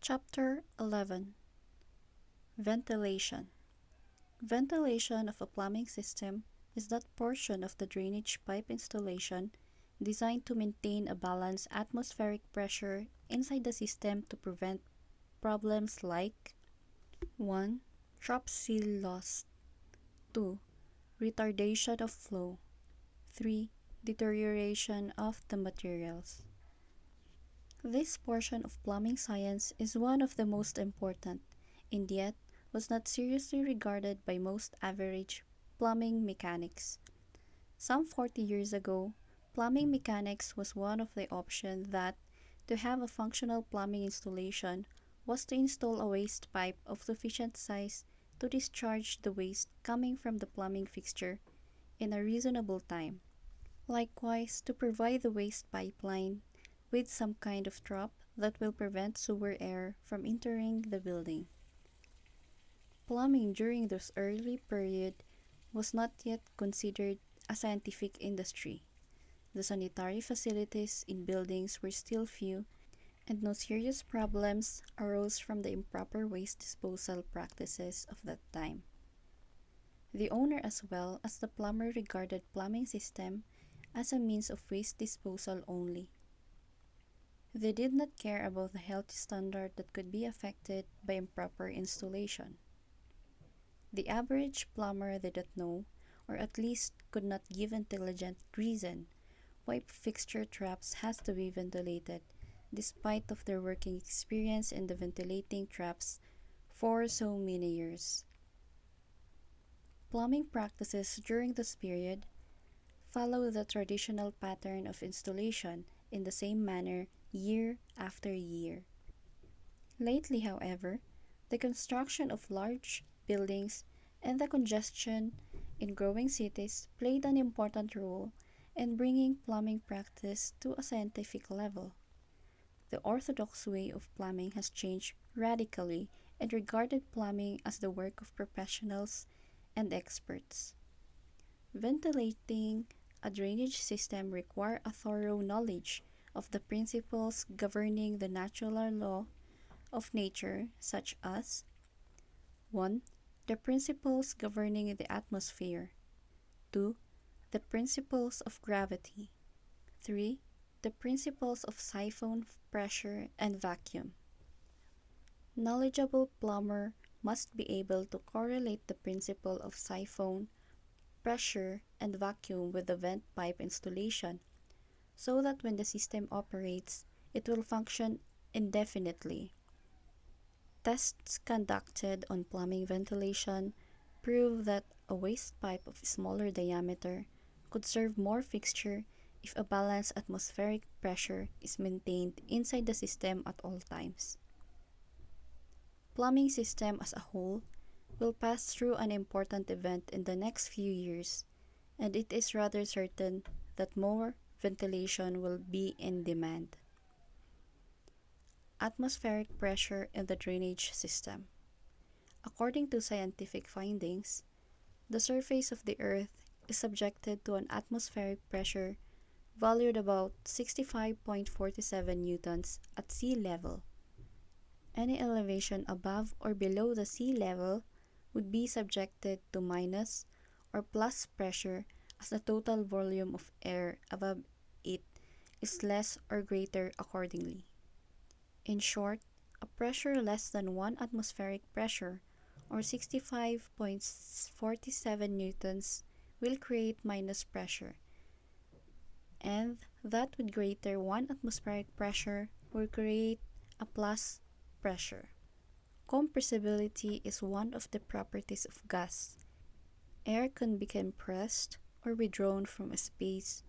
Chapter 11. Ventilation. Ventilation of a plumbing system is that portion of the drainage pipe installation designed to maintain a balanced atmospheric pressure inside the system to prevent problems like 1. Drop seal loss, 2. Retardation of flow, 3. Deterioration of the materials. This portion of plumbing science is one of the most important, and yet was not seriously regarded by most average plumbing mechanics. Some 40 years ago, plumbing mechanics was one of the options that, to have a functional plumbing installation, was to install a waste pipe of sufficient size to discharge the waste coming from the plumbing fixture in a reasonable time. Likewise, to provide the waste pipeline with some kind of trap that will prevent sewer air from entering the building. Plumbing during this early period was not yet considered a scientific industry. The sanitary facilities in buildings were still few, and no serious problems arose from the improper waste disposal practices of that time. The owner as well as the plumber regarded plumbing system as a means of waste disposal only. They did not care about the health standard that could be affected by improper installation. The average plumber did not know, or at least could not give intelligent reason, why fixture traps has to be ventilated, despite of their working experience in the ventilating traps for so many years. Plumbing practices during this period follow the traditional pattern of installation in the same manner year after year. Lately, however, the construction of large buildings and the congestion in growing cities played an important role in bringing plumbing practice to a scientific level. The orthodox way of plumbing has changed radically and regarded plumbing as the work of professionals and experts. Ventilating a drainage system requires a thorough knowledge of the principles governing the natural law of nature, such as 1. The principles governing the atmosphere, 2. The principles of gravity, 3. The principles of siphon pressure and vacuum. Knowledgeable plumber must be able to correlate the principle of siphon, pressure, and vacuum with the vent pipe installation, so that when the system operates, it will function indefinitely. Tests conducted on plumbing ventilation prove that a waste pipe of smaller diameter could serve more fixture if a balanced atmospheric pressure is maintained inside the system at all times. Plumbing system as a whole will pass through an important event in the next few years, and it is rather certain that more ventilation will be in demand. Atmospheric pressure in the drainage system. According to scientific findings, the surface of the Earth is subjected to an atmospheric pressure valued about 65.47 newtons at sea level. Any elevation above or below the sea level would be subjected to minus or plus pressure as the total volume of air above it is less or greater accordingly. In short, a pressure less than 1 atmospheric pressure or 65.47 newtons will create minus pressure, and that with greater 1 atmospheric pressure will create a plus pressure. Compressibility is one of the properties of gas. Air can be compressed or withdrawn from a space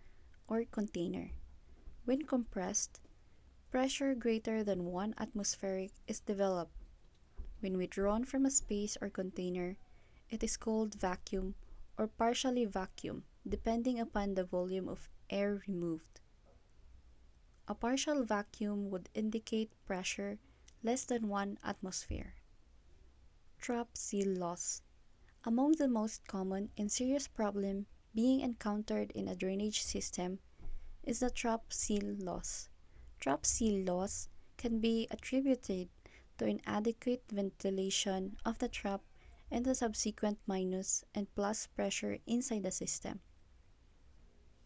or container. When compressed, pressure greater than 1 atmospheric is developed. When withdrawn from a space or container, it is called vacuum or partially vacuum, depending upon the volume of air removed. A partial vacuum would indicate pressure less than 1 atmosphere. Trap seal loss. Among the most common and serious problem being encountered in a drainage system is the trap seal loss. Trap seal loss can be attributed to inadequate ventilation of the trap and the subsequent minus and plus pressure inside the system.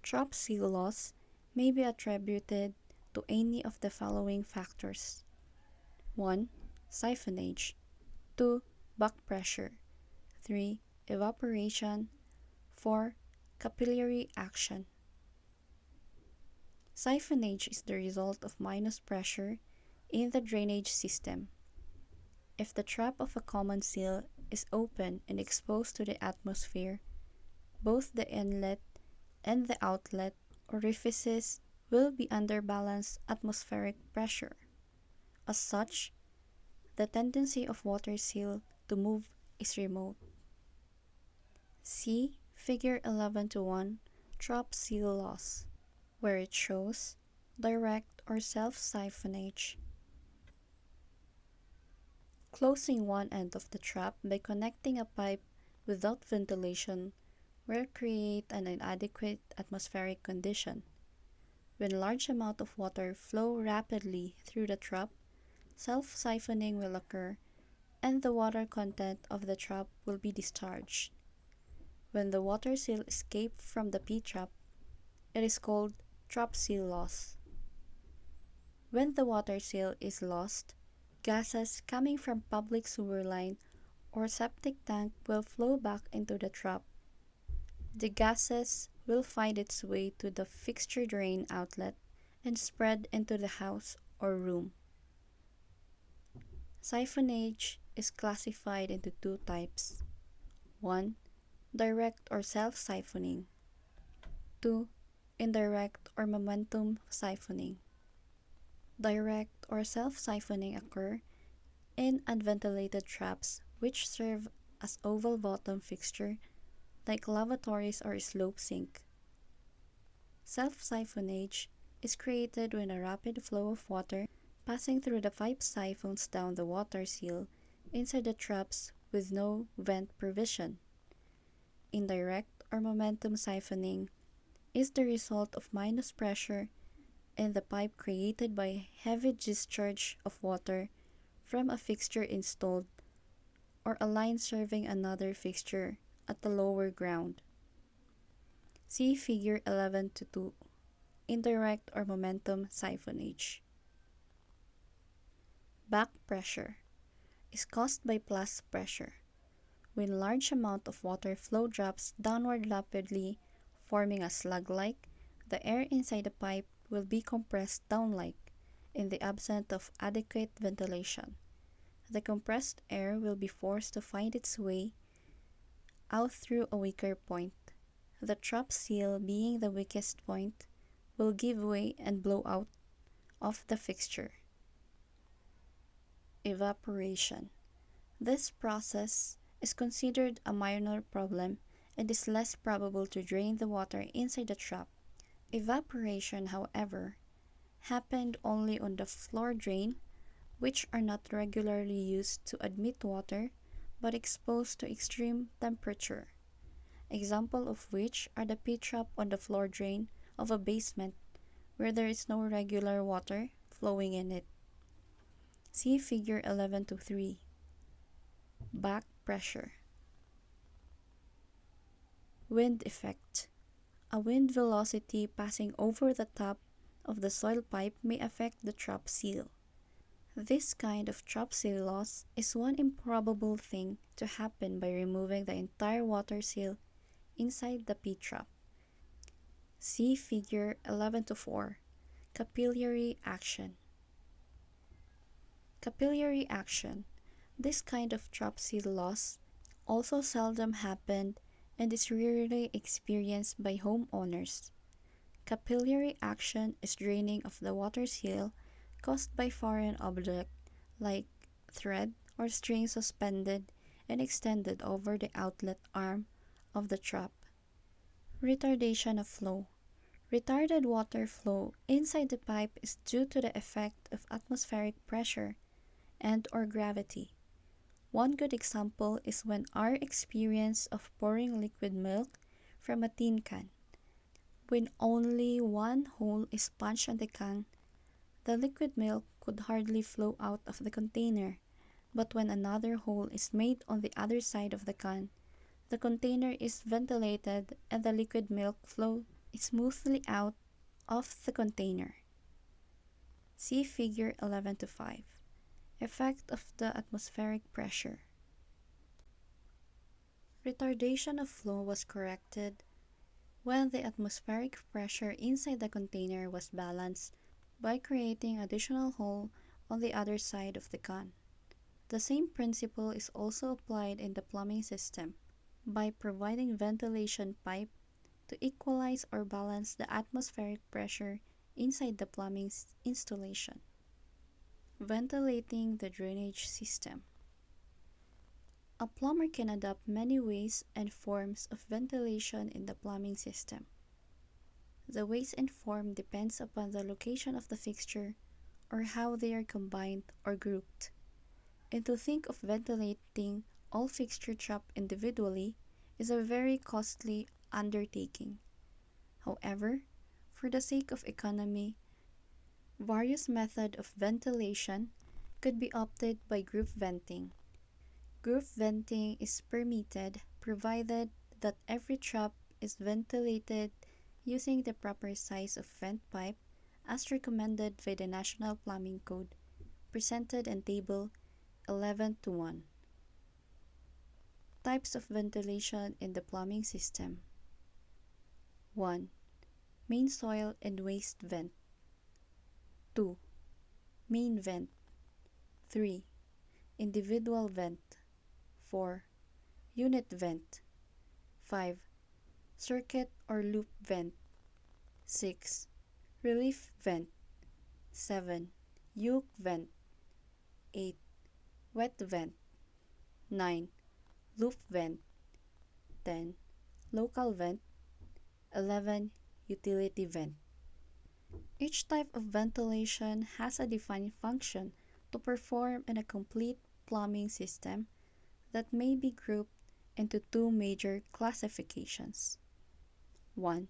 Trap seal loss may be attributed to any of the following factors: 1. Siphonage, 2. Back pressure, 3. Evaporation, 4. Capillary action. Siphonage is the result of minus pressure in the drainage system. If the trap of a common seal is open and exposed to the atmosphere, both the inlet and the outlet orifices will be under balanced atmospheric pressure. As such, the tendency of water seal to move is remote. See Figure 11:1 Trap seal loss, where it shows direct or self-siphonage. Closing one end of the trap by connecting a pipe without ventilation will create an inadequate atmospheric condition. When large amount of water flow rapidly through the trap, self-siphoning will occur and the water content of the trap will be discharged. When the water seal escapes from the P-trap, it is called trap seal loss. When the water seal is lost, gases coming from public sewer line or septic tank will flow back into the trap. The gases will find its way to the fixture drain outlet and spread into the house or room. Siphonage is classified into two types: 1. Direct or self-siphoning, 2. Indirect or momentum siphoning. Direct or self-siphoning occur in unventilated traps which serve as oval bottom fixture like lavatories or slope sink. Self-siphonage is created when a rapid flow of water passing through the pipe siphons down the water seal inside the traps with no vent provision. Indirect or momentum siphoning is the result of minus pressure in the pipe created by heavy discharge of water from a fixture installed or a line serving another fixture at the lower ground. See Figure 11:2 Indirect or momentum siphonage. Back pressure is caused by plus pressure. When large amount of water flow drops downward rapidly, forming a slug-like, the air inside the pipe will be compressed down-like in the absence of adequate ventilation. The compressed air will be forced to find its way out through a weaker point. The trap seal, being the weakest point, will give way and blow out of the fixture. Evaporation. This process is considered a minor problem and is less probable to drain the water inside the trap. Evaporation, however, happened only on the floor drain, which are not regularly used to admit water but exposed to extreme temperature. Example of which are the P-trap on the floor drain of a basement where there is no regular water flowing in it. See Figure 11:3. Back pressure. Wind effect. A wind velocity passing over the top of the soil pipe may affect the trap seal. This kind of trap seal loss is one improbable thing to happen by removing the entire water seal inside the P-trap. See Figure 11:4 Capillary action. Capillary action. This kind of trap seal loss also seldom happened and is rarely experienced by homeowners. Capillary action is draining of the water seal caused by foreign object like thread or string suspended and extended over the outlet arm of the trap. Retardation of flow. Retarded water flow inside the pipe is due to the effect of atmospheric pressure and or gravity. One good example is when our experience of pouring liquid milk from a tin can. When only one hole is punched on the can, the liquid milk could hardly flow out of the container But when another hole is made on the other side of the can, the container is ventilated and the liquid milk flows smoothly out of the container. See Figure 11-5. Effect of the atmospheric pressure. Retardation of flow was corrected when the atmospheric pressure inside the container was balanced by creating additional hole on the other side of the can. The same principle is also applied in the plumbing system by providing ventilation pipe to equalize or balance the atmospheric pressure inside the plumbing installation. Ventilating the drainage system. A plumber can adopt many ways and forms of ventilation in the plumbing system. The ways and form depends upon the location of the fixture or how they are combined or grouped. And to think of ventilating all fixture trap individually is a very costly undertaking. However, for the sake of economy, various methods of ventilation could be opted by group venting. Group venting is permitted provided that every trap is ventilated using the proper size of vent pipe as recommended by the National Plumbing Code, presented in Table 11-1. Types of ventilation in the plumbing system. 1. Main soil and waste vent. 2. Main vent. 3. Individual vent. 4. Unit vent. 5. Circuit or loop vent. 6. Relief vent. 7. Yoke vent. 8. Wet vent. 9. Loop vent. 10. Local vent. 11. Utility vent. Each type of ventilation has a defined function to perform in a complete plumbing system that may be grouped into two major classifications. 1.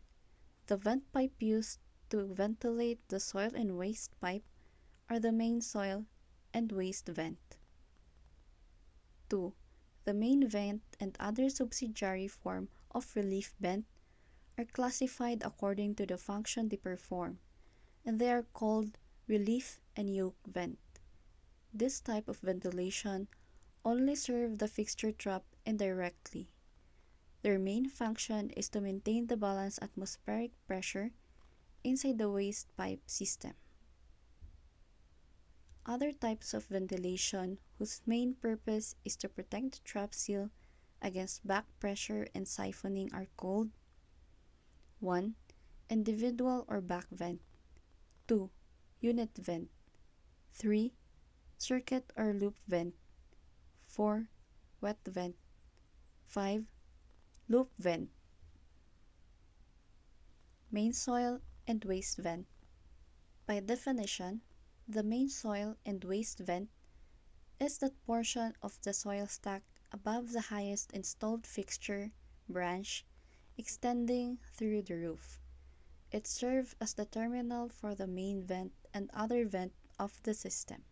The vent pipe used to ventilate the soil and waste pipe are the main soil and waste vent. 2. The main vent and other subsidiary form of relief vent are classified according to the function they perform, and they are called relief and yoke vent. This type of ventilation only serve the fixture trap indirectly. Their main function is to maintain the balanced atmospheric pressure inside the waste pipe system. Other types of ventilation whose main purpose is to protect the trap seal against back pressure and siphoning are called 1. Individual or back vent. 2. Unit vent. 3. Circuit or loop vent. 4. Wet vent. 5. Loop vent. Main soil and waste vent. By definition, the main soil and waste vent is that portion of the soil stack above the highest installed fixture branch extending through the roof. It serves as the terminal for the main vent and other vent of the system.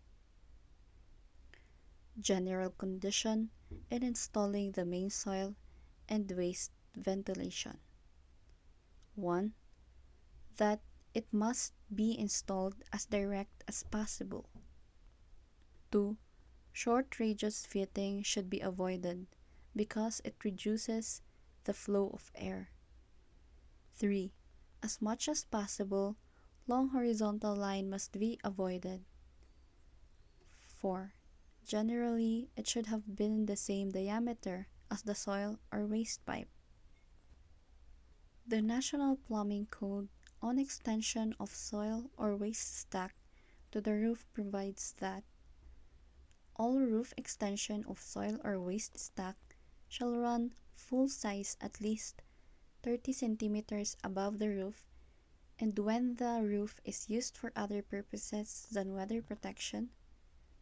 General condition in installing the main soil and waste ventilation. 1. That it must be installed as direct as possible. 2. Short radius fitting should be avoided because it reduces the flow of air. 3. As much as possible, long horizontal line must be avoided. 4. Generally, it should have been the same diameter as the soil or waste pipe. The National Plumbing Code on extension of soil or waste stack to the roof provides that all roof extension of soil or waste stack shall run full size at least 30 centimeters above the roof, and when the roof is used for other purposes than weather protection,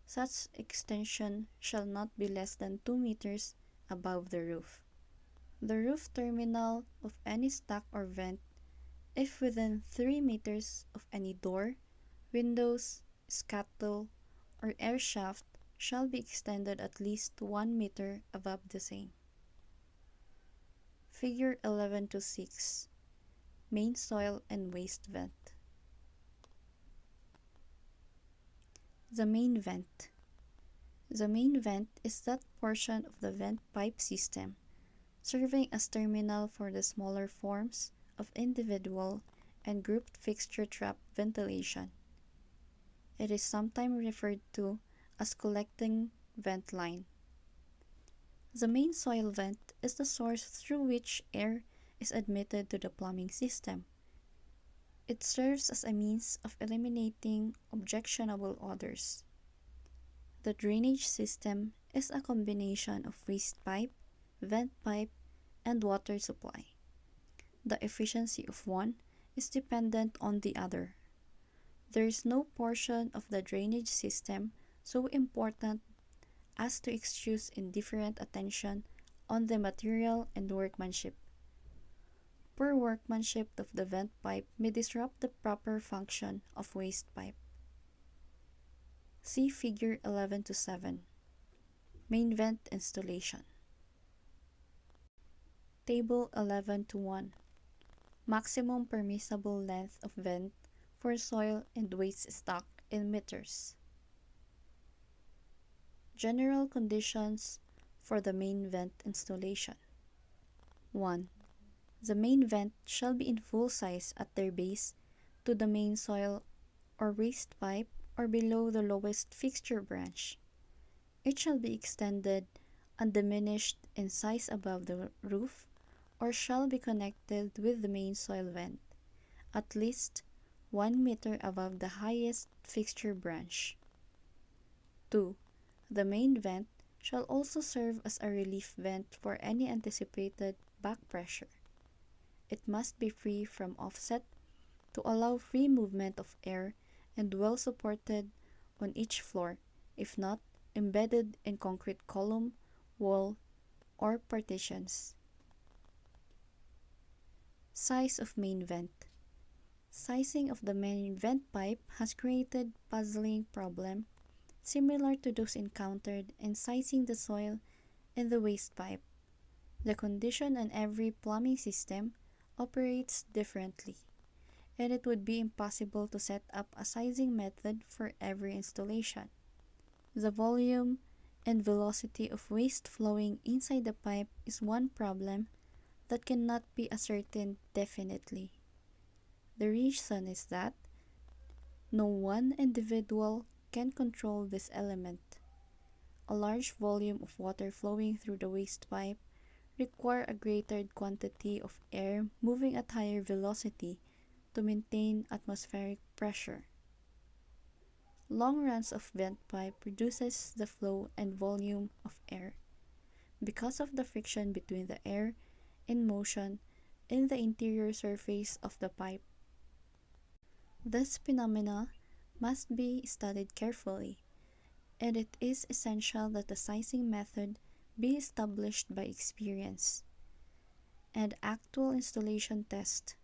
such extension shall not be less than 2 meters above the roof. The roof terminal of any stack or vent, if within 3 meters of any door, windows, scuttle, or air shaft, shall be extended at least 1 meter above the same. Figure 11-6. Main soil and waste vent. The main vent. The main vent is that portion of the vent pipe system serving as terminal for the smaller forms of individual and grouped fixture trap ventilation. It is sometimes referred to as collecting vent line. The main soil vent is the source through which air is admitted to the plumbing system. It serves as a means of eliminating objectionable odors. The drainage system is a combination of waste pipe, vent pipe, and water supply. The efficiency of one is dependent on the other. There is no portion of the drainage system so important as to excuse indifferent attention on the material and workmanship. Poor workmanship of the vent pipe may disrupt the proper function of waste pipe. See Figure 11-7. Main vent installation. Table 11-1. Maximum permissible length of vent for soil and waste stock in meters. General conditions for the main vent installation. 1. The main vent shall be in full size at their base to the main soil or waste pipe or below the lowest fixture branch. It shall be extended undiminished in size above the roof or shall be connected with the main soil vent, at least 1 meter above the highest fixture branch. 2. The main vent shall also serve as a relief vent for any anticipated back pressure. It must be free from offset to allow free movement of air and well supported on each floor, if not embedded in concrete column, wall, or partitions. Size of main vent. Sizing of the main vent pipe has created puzzling problem similar to those encountered in sizing the soil and the waste pipe. The condition on every plumbing system operates differently, and it would be impossible to set up a sizing method for every installation. The volume and velocity of waste flowing inside the pipe is one problem that cannot be ascertained definitely. The reason is that no one individual can control this element. A large volume of water flowing through the waste pipe require a greater quantity of air moving at higher velocity to maintain atmospheric pressure. Long runs of vent pipe reduces the flow and volume of air because of the friction between the air in motion in the interior surface of the pipe. This phenomena must be studied carefully, and it is essential that the sizing method be established by experience and actual installation test.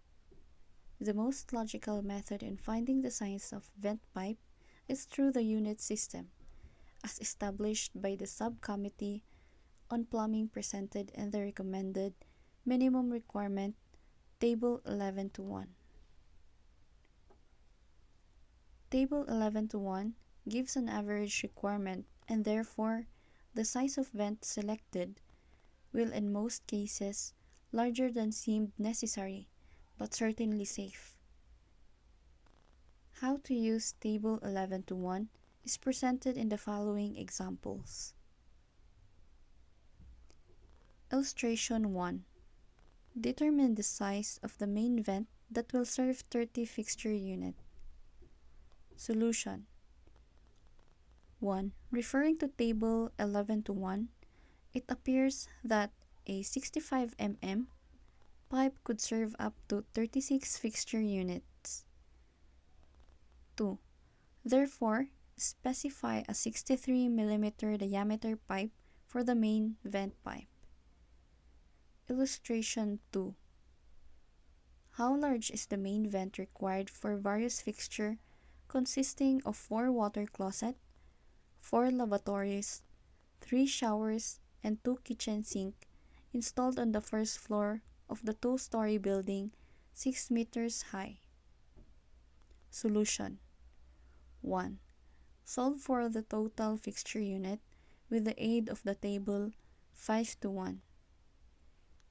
The most logical method in finding the size of vent pipe is through the unit system, as established by the subcommittee on plumbing presented in the recommended minimum requirement Table 11-1. Table 11-1 gives an average requirement, and therefore the size of vent selected will in most cases larger than seemed necessary, but certainly safe. How to use Table 11-1 is presented in the following examples. Illustration 1. Determine the size of the main vent that will serve 30 fixture unit. Solution. 1. Referring to Table 11-1, it appears that a 65 mm pipe could serve up to 36 fixture units. 2. Therefore, specify a 63 mm diameter pipe for the main vent pipe. Illustration 2. How large is the main vent required for various fixture consisting of 4 water closet, 4 lavatories, 3 showers, and 2 kitchen sink installed on the first floor of the 2-story building 6 meters high. Solution: 1. Solve for the total fixture unit with the aid of the table 5:1.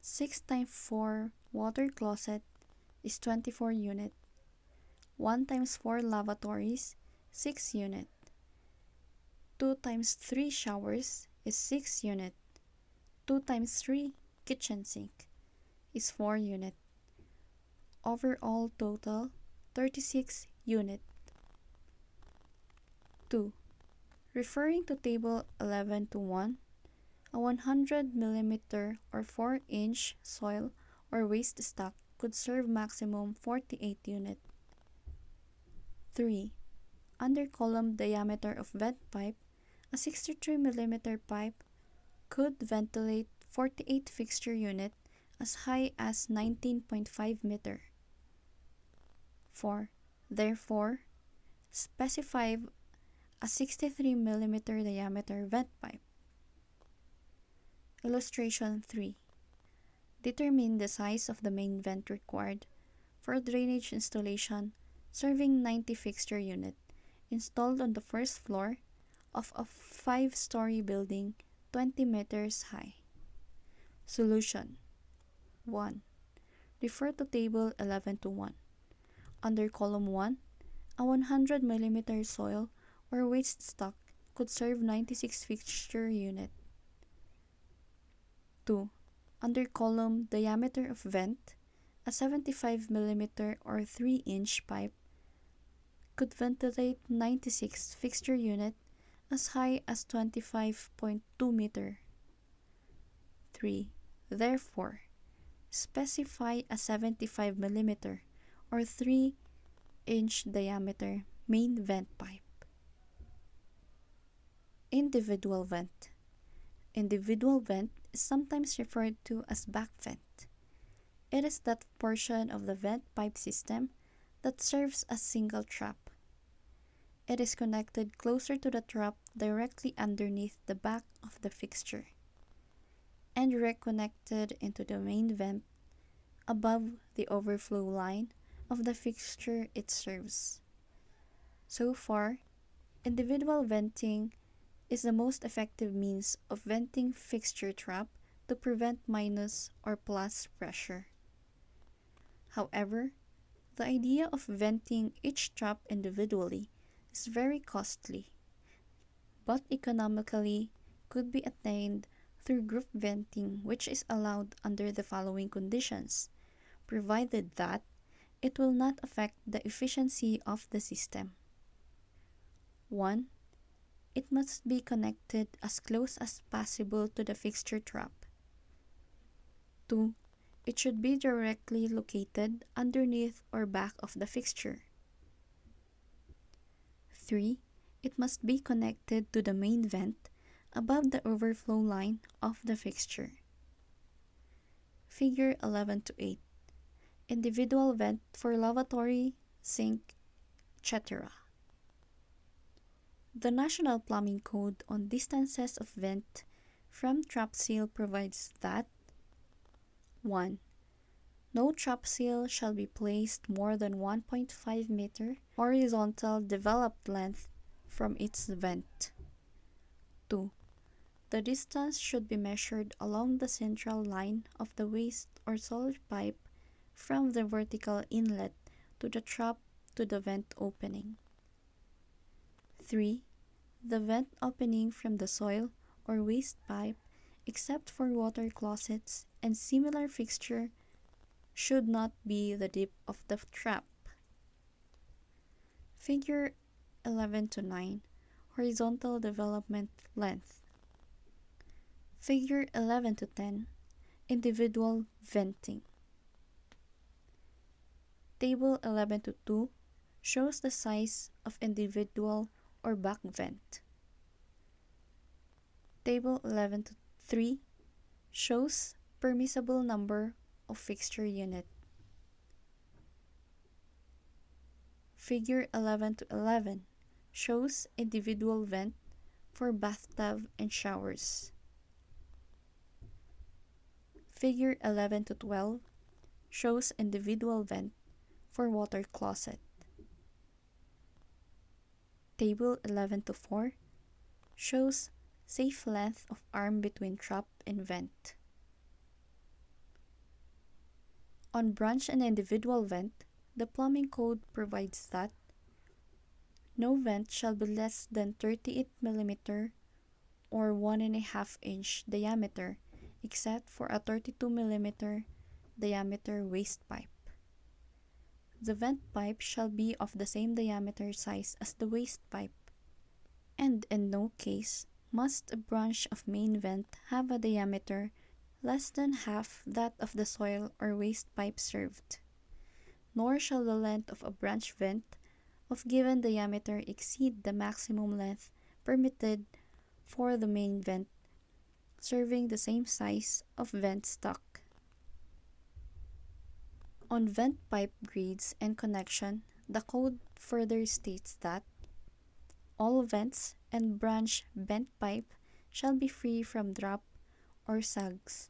6 times 4 water closet is 24 unit. 1 times 4 lavatories, 6 unit. 2 times 3 showers is 6 unit. 2 times 3 kitchen sink is 4 unit. Overall total 36 unit. 2. Referring to table 11:1, a 100 mm or 4-inch soil or waste stock could serve maximum 48 unit. 3. Under column diameter of vent pipe, a 63 mm pipe could ventilate 48 fixture unit as high as 19.5 meter. 4. Therefore, specify a 63 mm diameter vent pipe. Illustration 3. Determine the size of the main vent required for drainage installation serving 90 fixture unit installed on the first floor of a 5-story building 20 meters high. Solution: 1. Refer to table 11:1. Under column 1, a 100 mm soil or waste stock could serve 96 fixture unit. 2. Under column diameter of vent, a 75 mm or 3-inch pipe could ventilate 96 fixture unit as high as 25.2 meter. 3. Therefore, specify a 75 mm or 3-inch diameter main vent pipe. Individual vent. Individual vent is sometimes referred to as back vent. It is that portion of the vent pipe system that serves as single trap. It is connected closer to the trap directly underneath the back of the fixture and reconnected into the main vent above the overflow line of the fixture it serves. So far, individual venting is the most effective means of venting fixture trap to prevent minus or plus pressure. However, the idea of venting each trap individually is very costly, but economically could be attained through group venting, which is allowed under the following conditions, provided that it will not affect the efficiency of the system. 1. It must be connected as close as possible to the fixture trap. 2. It should be directly located underneath or back of the fixture. 3. It must be connected to the main vent above the overflow line of the fixture. Figure 11-8. Individual vent for lavatory, sink, etc. The National Plumbing Code on distances of vent from trap seal provides that 1. No trap seal shall be placed more than 1.5 meter horizontal developed length from its vent. 2. The distance should be measured along the central line of the waste or solid pipe from the vertical inlet to the trap to the vent opening. 3. The vent opening from the soil or waste pipe, except for water closets and similar fixture, should not be the dip of the trap. Figure 11-9. Horizontal development length. Figure 11-10. Individual venting. Table 11-2 shows the size of individual or back vent. Table 11-3 shows permissible number of fixture unit. Figure 11-11 shows individual vent for bathtub and showers. Figure 11 to 12 shows individual vent for water closet. Table 11 to 4 shows safe length of arm between trap and vent. On branch and individual vent, the plumbing code provides that no vent shall be less than 38 mm or 1.5 inch diameter except for a 32 mm diameter waste pipe. The vent pipe shall be of the same diameter size as the waste pipe, and in no case must a branch of main vent have a diameter less than half that of the soil or waste pipe served, nor shall the length of a branch vent of given diameter exceed the maximum length permitted for the main vent serving the same size of vent stock. On vent pipe grades and connection, the code further states that all vents and branch vent pipe shall be free from drop or sags,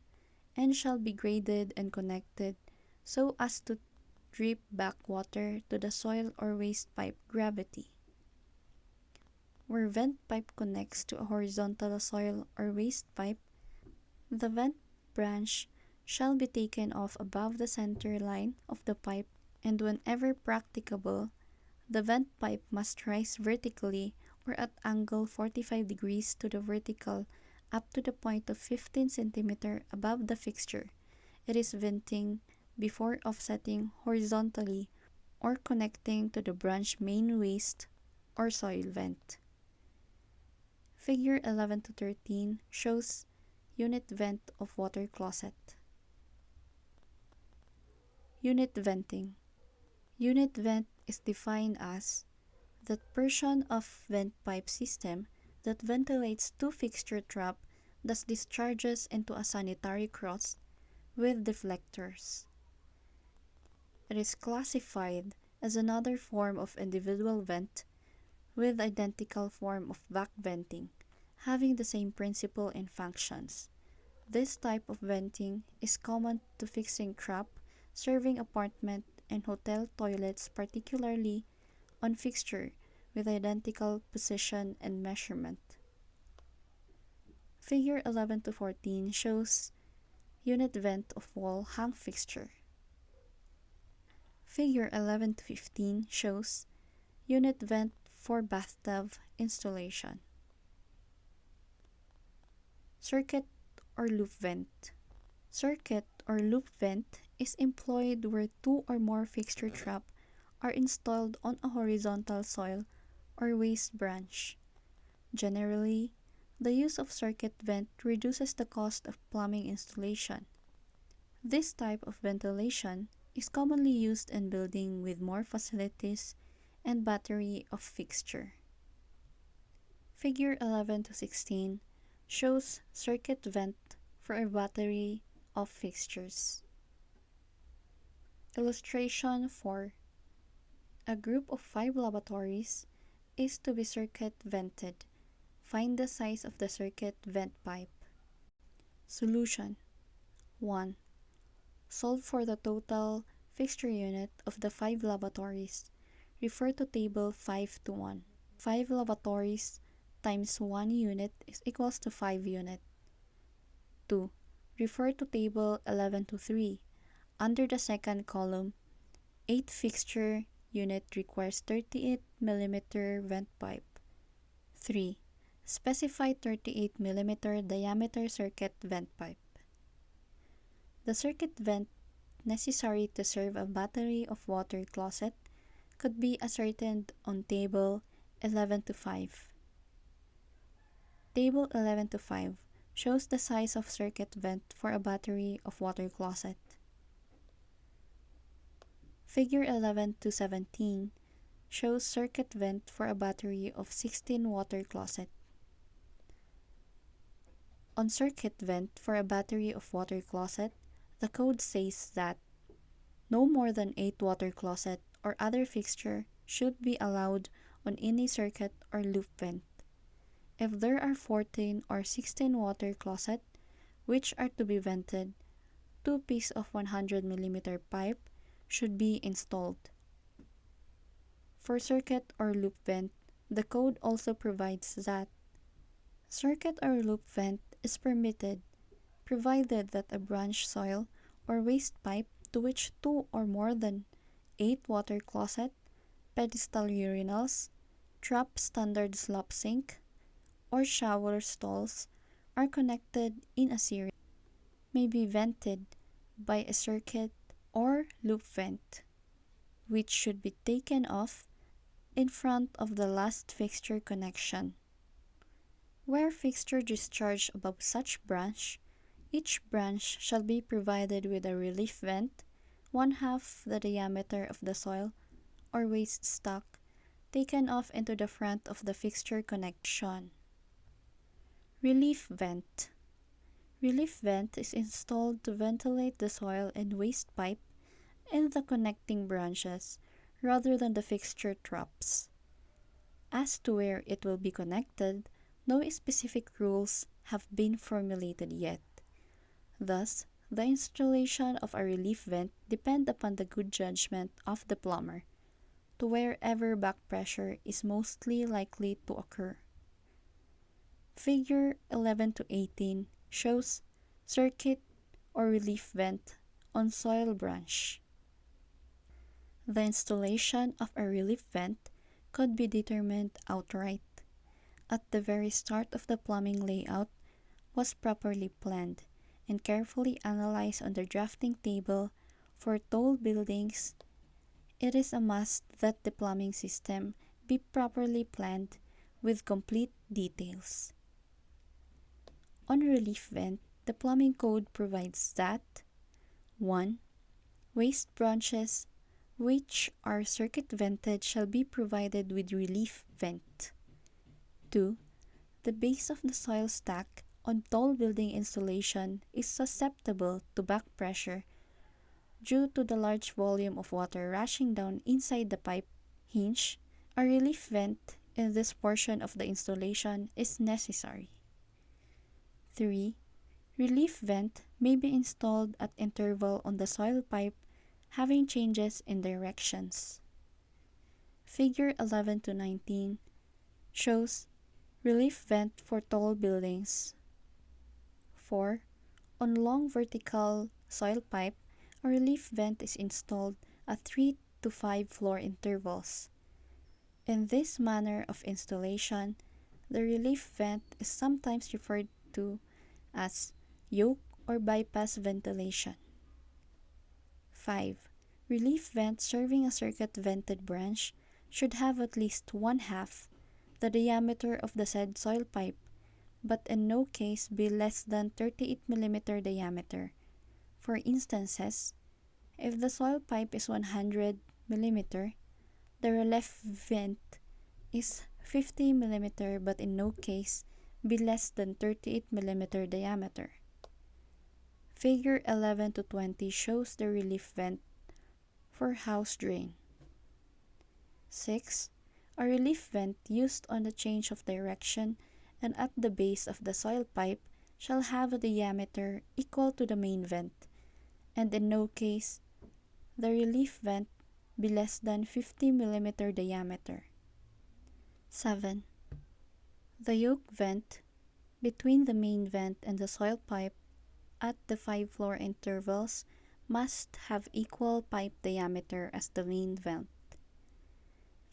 and shall be graded and connected so as to drip back water to the soil or waste pipe gravity. Where vent pipe connects to a horizontal soil or waste pipe, the vent branch shall be taken off above the center line of the pipe, and whenever practicable, the vent pipe must rise vertically or at angle 45 degrees to the vertical up to the point of 15 cm above the fixture it is venting before offsetting horizontally or connecting to the branch main waste or soil vent. Figure 11 to 13 shows unit vent of water closet. Unit venting. Unit vent is defined as that portion of vent pipe system that ventilates two fixture trap thus discharges into a sanitary cross with deflectors. It is classified as another form of individual vent with identical form of back venting, having the same principle and functions. This type of venting is common to fixing trap serving apartment and hotel toilets, particularly on fixture with identical position and measurement. Figure 11 to 14 shows unit vent of wall hang fixture. Figure 11 to 15 shows unit vent for bathtub installation. Circuit or loop vent. Circuit or loop vent is employed where two or more fixture trap are installed on a horizontal soil or waste branch. Generally, the use of circuit vent reduces the cost of plumbing installation. This type of ventilation is commonly used in buildings with more facilities and battery of fixture. Figure 11 to 16 shows circuit vent for a battery of fixtures. Illustration 4. A group of 5 lavatories is to be circuit vented. Find the size of the circuit vent pipe. Solution. 1. Solve for the total fixture unit of the 5 lavatories. Refer to table 5 to 1. 5 lavatories times 1 unit is equals to 5 unit. 2. Refer to table 11 to 3. Under the second column, 8 fixture unit requires 38 mm vent pipe. 3. Specify 38 mm diameter circuit vent pipe. The circuit vent necessary to serve a battery of water closet could be ascertained on table 11 to 5. Table 11 to 5 shows the size of circuit vent for a battery of water closet. Figure 11 to 17 shows circuit vent for a battery of 16 water closet. On circuit vent for a battery of water closet, the code says that no more than 8 water closet or other fixture should be allowed on any circuit or loop vent. If there are 14 or 16 water closets which are to be vented, two pieces of 100 mm pipe should be installed. For circuit or loop vent, the code also provides that circuit or loop vent is permitted provided that a branch soil or waste pipe to which two or more than 8 water closet, pedestal urinals, trap standard slop sink, or shower stalls are connected in a series may be vented by a circuit or loop vent, which should be taken off in front of the last fixture connection. Where fixture discharge above such branch, each branch shall be provided with a relief vent, 1/2 the diameter of the soil or waste stock, taken off into the front of the fixture connection. Relief vent. Relief vent is installed to ventilate the soil and waste pipe and the connecting branches rather than the fixture traps. As to where it will be connected, no specific rules have been formulated yet. Thus, the installation of a relief vent depends upon the good judgment of the plumber to wherever back pressure is mostly likely to occur. Figure 11 to 18 shows circuit or relief vent on soil branch. The installation of a relief vent could be determined outright. At the very start of the plumbing layout was properly planned and carefully analyzed on the drafting table for tall buildings. It is a must that the plumbing system be properly planned with complete details. On relief vent, the plumbing code provides that 1. Waste branches which are circuit vented shall be provided with relief vent. 2. The base of the soil stack on tall building installation is susceptible to back pressure due to the large volume of water rushing down inside the pipe hinge. A relief vent in this portion of the installation is necessary. 3. Relief vent may be installed at interval on the soil pipe having changes in directions. Figure 11 to 19 shows relief vent for tall buildings. 4. On long vertical soil pipe, a relief vent is installed at 3 to 5 floor intervals. In this manner of installation, the relief vent is sometimes referred to as yoke or bypass ventilation. 5. Relief vent serving a circuit vented branch should have at least 1/2 the diameter of the said soil pipe, but in no case be less than 38 mm diameter. For instances, if the soil pipe is 100 mm, the relief vent is 50 mm but in no case be less than 38 mm diameter. Figure 11 to 20 shows the relief vent for house drain. 6. A relief vent used on the change of direction and at the base of the soil pipe shall have a diameter equal to the main vent, and in no case the relief vent be less than 50 mm diameter. 7. The yoke vent between the main vent and the soil pipe at the 5 floor intervals must have equal pipe diameter as the main vent.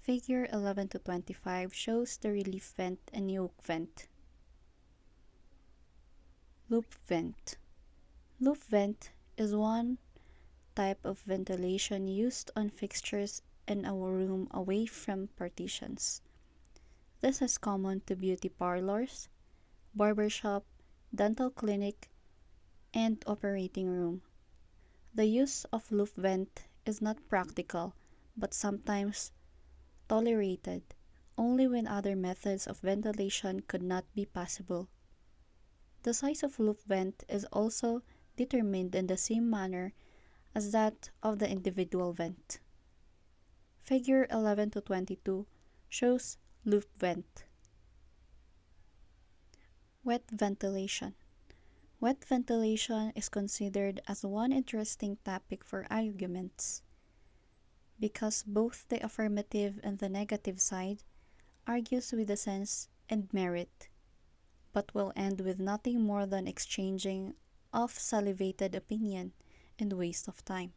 Figure 11 to 25 shows the relief vent and yoke vent. Loop vent. Loop vent is one type of ventilation used on fixtures in a room away from partitions. This is common to beauty parlors, barbershop, dental clinic, and operating room. The use of loop vent is not practical, but sometimes tolerated only when other methods of ventilation could not be possible. The size of loop vent is also determined in the same manner as that of the individual vent. Figure 11 to 22 shows loop vent. Wet ventilation. Wet ventilation is considered as one interesting topic for arguments because both the affirmative and the negative side argues with the sense and merit, but will end with nothing more than exchanging of salivated opinion and waste of time.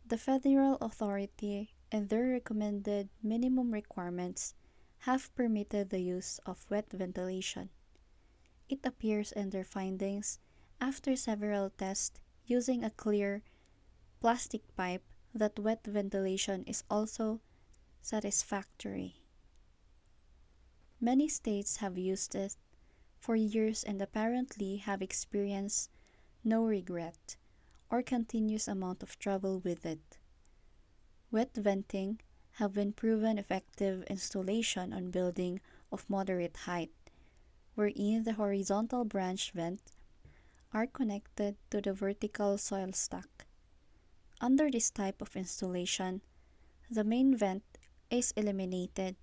The federal authority and their recommended minimum requirements have permitted the use of wet ventilation. It appears in their findings after several tests using a clear plastic pipe that wet ventilation is also satisfactory. Many states have used it for years and apparently have experienced no regret or continuous amount of trouble with it. Wet venting have been proven effective installation on building of moderate height, wherein the horizontal branch vent are connected to the vertical soil stack. Under this type of installation, the main vent is eliminated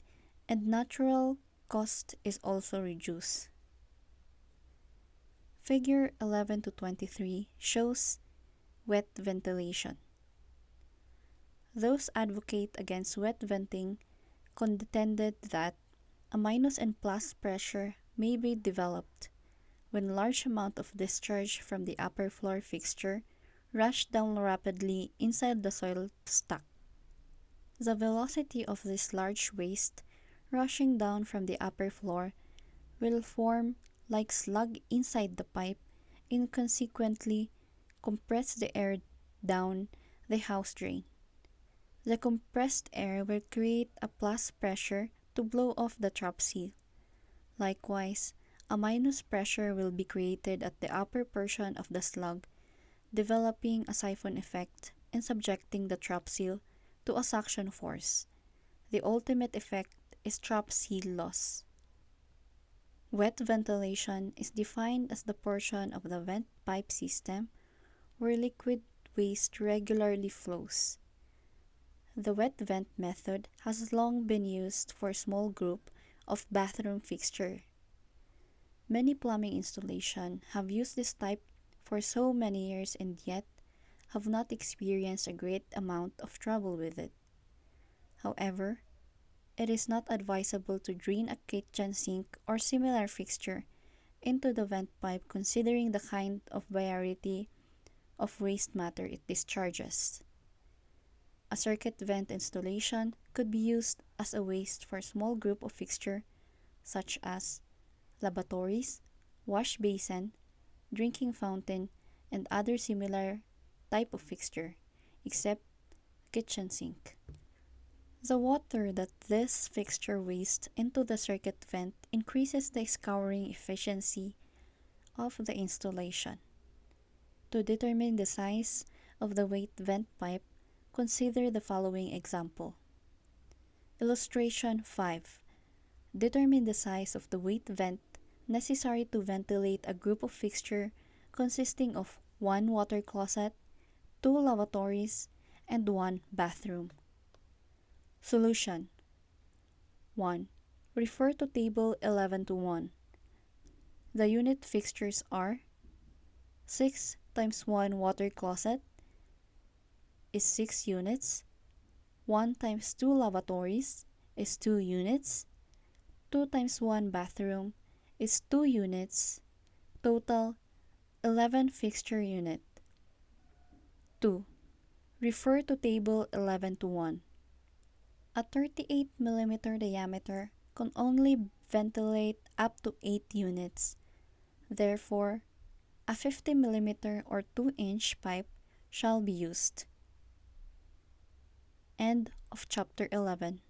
and natural cost is also reduced. Figure 11 to 23 shows wet ventilation. Those advocate against wet venting contended that a minus and plus pressure may be developed when large amount of discharge from the upper floor fixture rush down rapidly inside the soil stack. The velocity of this large waste rushing down from the upper floor will form like slug inside the pipe and consequently compress the air down the house drain. The compressed air will create a plus pressure to blow off the trap seal. Likewise, a minus pressure will be created at the upper portion of the slug, developing a siphon effect and subjecting the trap seal to a suction force. The ultimate effect is trap seal loss. Wet ventilation is defined as the portion of the vent pipe system where liquid waste regularly flows. The wet vent method has long been used for a small group of bathroom fixture. Many plumbing installations have used this type for so many years and yet have not experienced a great amount of trouble with it. However, it is not advisable to drain a kitchen sink or similar fixture into the vent pipe considering the kind of variety of waste matter it discharges. A circuit vent installation could be used as a waste for a small group of fixtures such as lavatories, wash basin, drinking fountain, and other similar type of fixture, except kitchen sink. The water that this fixture wastes into the circuit vent increases the scouring efficiency of the installation. To determine the size of the weight vent pipe, consider the following example. Illustration 5. Determine the size of the weight vent necessary to ventilate a group of fixture consisting of 1 water closet, 2 lavatories, and 1 bathroom. Solution 1. Refer to Table 11 to 1. The unit fixtures are 6 times 1 water closet is 6 units, 1 times 2 lavatories is 2 units, 2 times 1 bathroom is 2 units, total 11 fixture unit. 2. Refer to Table 11 to 1. A 38 mm diameter can only ventilate up to 8 units. Therefore, a 50 mm or 2-inch pipe shall be used. End of Chapter 11.